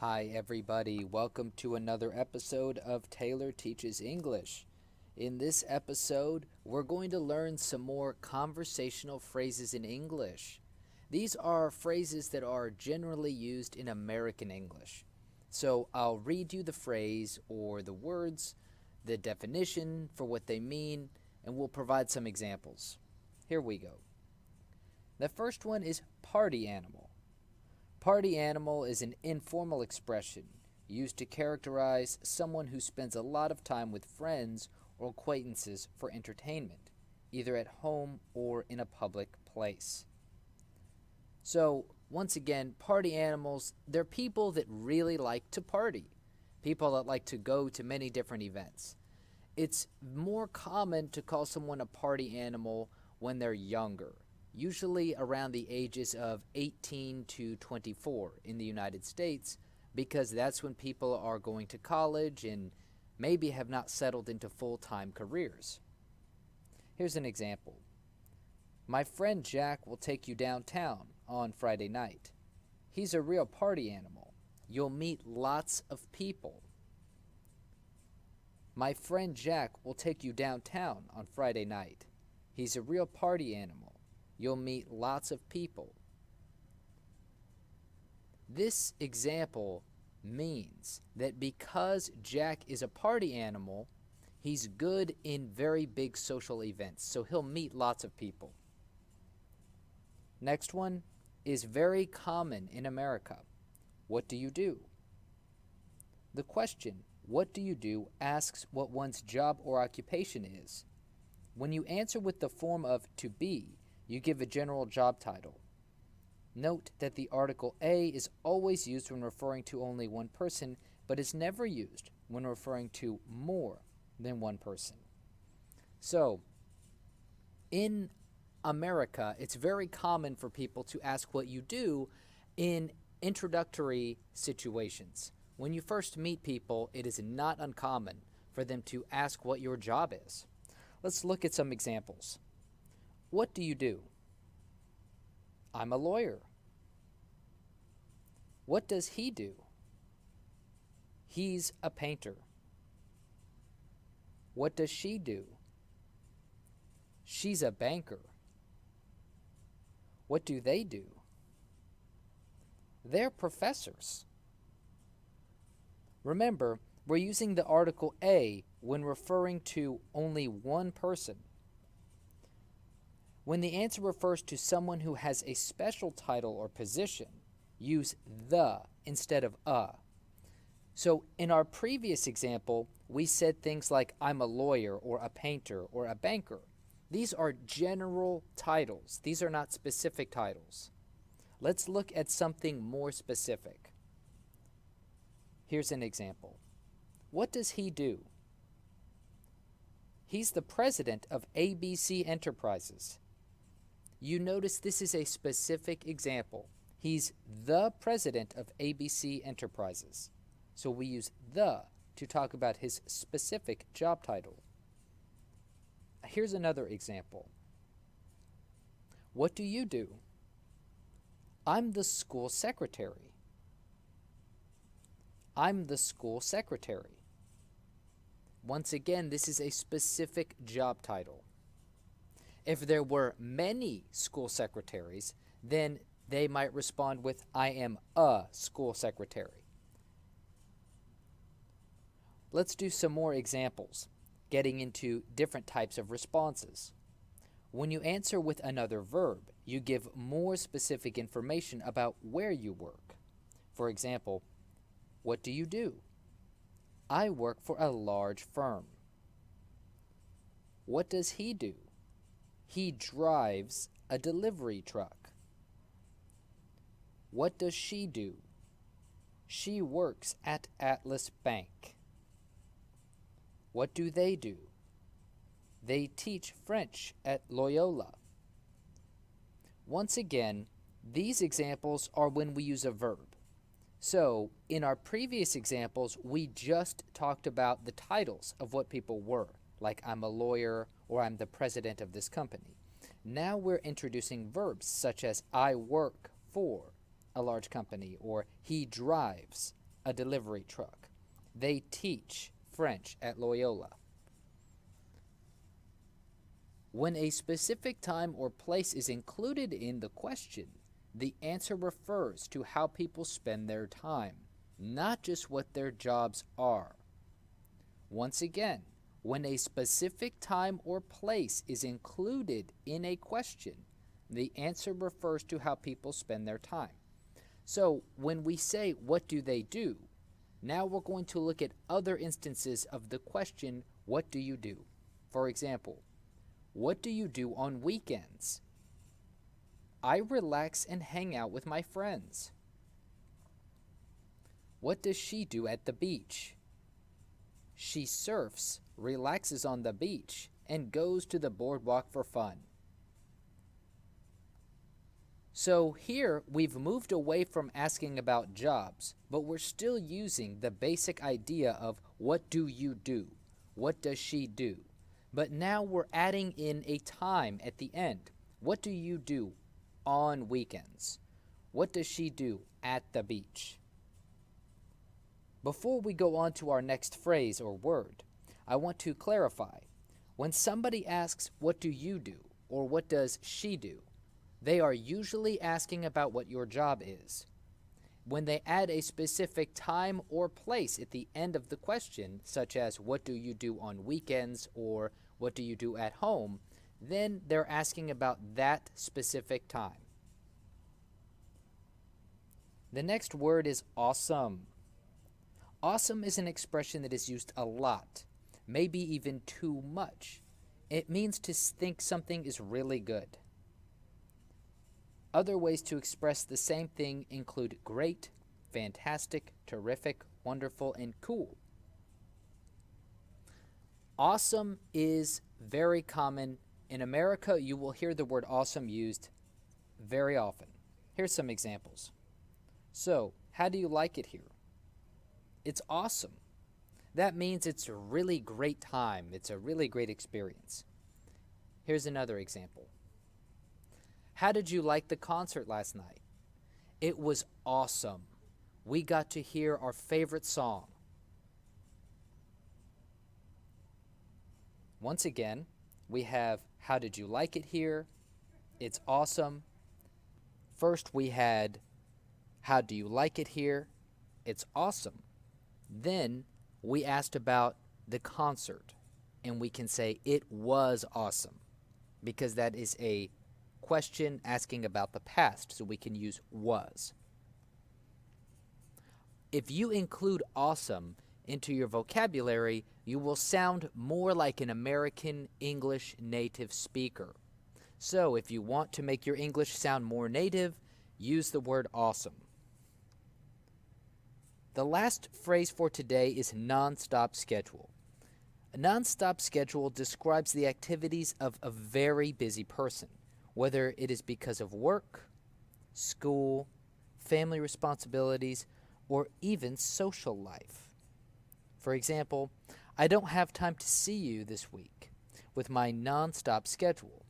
Hi, everybody. Welcome to another episode of Taylor Teaches English. In this episode, we're going to learn some more conversational phrases in English. These are phrases that are generally used in American English. So I'll read you the phrase or the words, the definition for what they mean, and we'll provide some examples. Here we go. The first one is party animal. Party animal is an informal expression used to characterize someone who spends a lot of time with friends or acquaintances for entertainment, either at home or in a public place. So, once again, party animals, they're people that really like to party, people that like to go to many different events. It's more common to call someone a party animal when they're younger, usually around the ages of 18 to 24 in the United States, because that's when people are going to college and maybe have not settled into full-time careers. Here's an example. My friend Jack will take you downtown on Friday night. He's a real party animal. You'll meet lots of people. My friend Jack will take you downtown on Friday night. He's a real party animal. You'll meet lots of people. This example means that because Jack is a party animal, he's good in very big social events, so he'll meet lots of people. Next one is very common in America. What do you do? The question, what do you do, asks what one's job or occupation is. When you answer with the form of to be, you give a general job title. Note that the article a is always used when referring to only one person, but is never used when referring to more than one person. So, in America, it's very common for people to ask what you do in introductory situations. When you first meet people, it is not uncommon for them to ask what your job is. Let's look at some examples. What do you do? I'm a lawyer. What does he do? He's a painter. What does she do? She's a banker. What do they do? They're professors. Remember, we're using the article a when referring to only one person. When the answer refers to someone who has a special title or position, use the instead of a. So in our previous example, we said things like I'm a lawyer or a painter or a banker. These are general titles. These are not specific titles. Let's look at something more specific. Here's an example. What does he do? He's the president of ABC Enterprises. You notice this is a specific example. He's the president of ABC Enterprises. So we use the to talk about his specific job title. Here's another example. What do you do? I'm the school secretary. I'm the school secretary. Once again, this is a specific job title. If there were many school secretaries, then they might respond with, I am a school secretary. Let's do some more examples, getting into different types of responses. When you answer with another verb, you give more specific information about where you work. For example, what do you do? I work for a large firm. What does he do? He drives a delivery truck. What does she do? She works at Atlas Bank. What do? They teach French at Loyola. Once again, these examples are when we use a verb. So, in our previous examples, we just talked about the titles of what people were, like I'm a lawyer or I'm the president of this company. Now we're introducing verbs such as I work for a large company or he drives a delivery truck. They teach French at Loyola. When a specific time or place is included in the question, the answer refers to how people spend their time, not just what their jobs are. Once again, when a specific time or place is included in a question, the answer refers to how people spend their time. So when we say, what do they do? Now we're going to look at other instances of the question, what do you do? For example, what do you do on weekends? I relax and hang out with my friends. What does she do at the beach? She surfs, relaxes on the beach, and goes to the boardwalk for fun. So here we've moved away from asking about jobs, but we're still using the basic idea of what do you do? What does she do? But now we're adding in a time at the end. What do you do on weekends? What does she do at the beach? Before we go on to our next phrase or word, I want to clarify. When somebody asks, what do you do? Or what does she do? They are usually asking about what your job is. When they add a specific time or place at the end of the question, such as what do you do on weekends or what do you do at home, then they're asking about that specific time. The next word is awesome. Awesome is an expression that is used a lot, maybe even too much. It means to think something is really good. Other ways to express the same thing include great, fantastic, terrific, wonderful, and cool. Awesome is very common. In America, you will hear the word awesome used very often. Here's some examples. So, how do you like it here? It's awesome. That means it's a really great time. It's a really great experience. Here's another example. How did you like the concert last night? It was awesome. We got to hear our favorite song. Once again, we have how did you like it here? It's awesome. First we had how do you like it here? It's awesome. Then we asked about the concert, and we can say it was awesome because that is a question asking about the past, so we can use was. If you include awesome into your vocabulary, you will sound more like an American English native speaker. So if you want to make your English sound more native, use the word awesome. The last phrase for today is nonstop schedule. A nonstop schedule describes the activities of a very busy person, whether it is because of work, school, family responsibilities, or even social life. For example, I don't have time to see you this week with my nonstop schedule.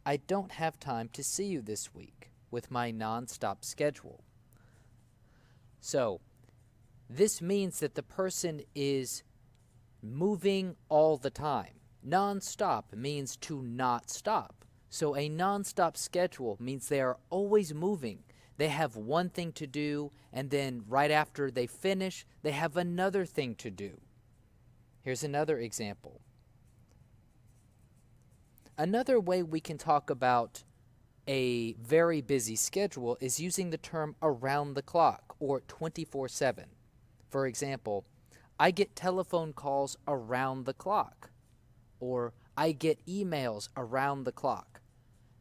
I don't have time to see you this week with my nonstop schedule. So, this means that the person is moving all the time. Non-stop means to not stop. So a non-stop schedule means they are always moving. They have one thing to do, and then right after they finish, they have another thing to do. Here's another example. Another way we can talk about a very busy schedule is using the term around the clock or 24/7. For example, I get telephone calls around the clock, or I get emails around the clock.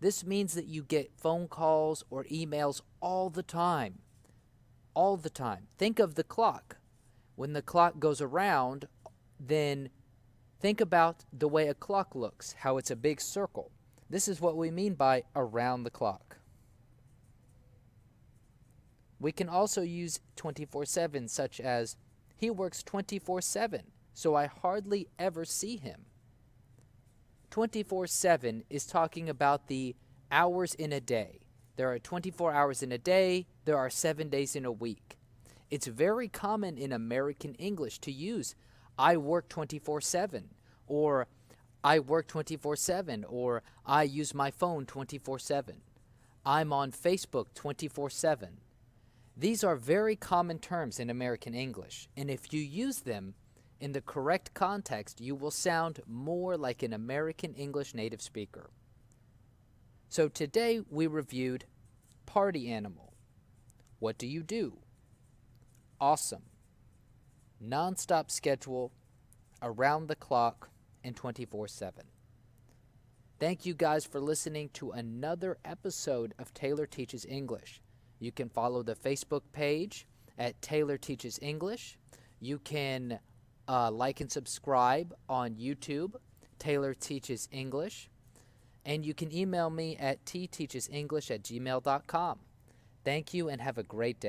This means that you get phone calls or emails all the time. All the time. Think of the clock. When the clock goes around, then think about the way a clock looks, how it's a big circle. This is what we mean by around the clock. We can also use 24/7, such as, he works 24/7, so I hardly ever see him. 24/7 is talking about the hours in a day. There are 24 hours in a day. There are 7 days in a week. It's very common in American English to use I work 24/7 or I work 24/7 or I use my phone 24/7. I'm on Facebook 24/7. These are very common terms in American English, and if you use them in the correct context, you will sound more like an American English native speaker. So today we reviewed party animal. What do you do? Awesome. Nonstop schedule, around the clock, and 24/7. Thank you guys for listening to another episode of Taylor Teaches English. You can follow the Facebook page at Taylor Teaches English. You can like and subscribe on YouTube, Taylor Teaches English. And you can email me at tteachesenglish@gmail.com. Thank you and have a great day.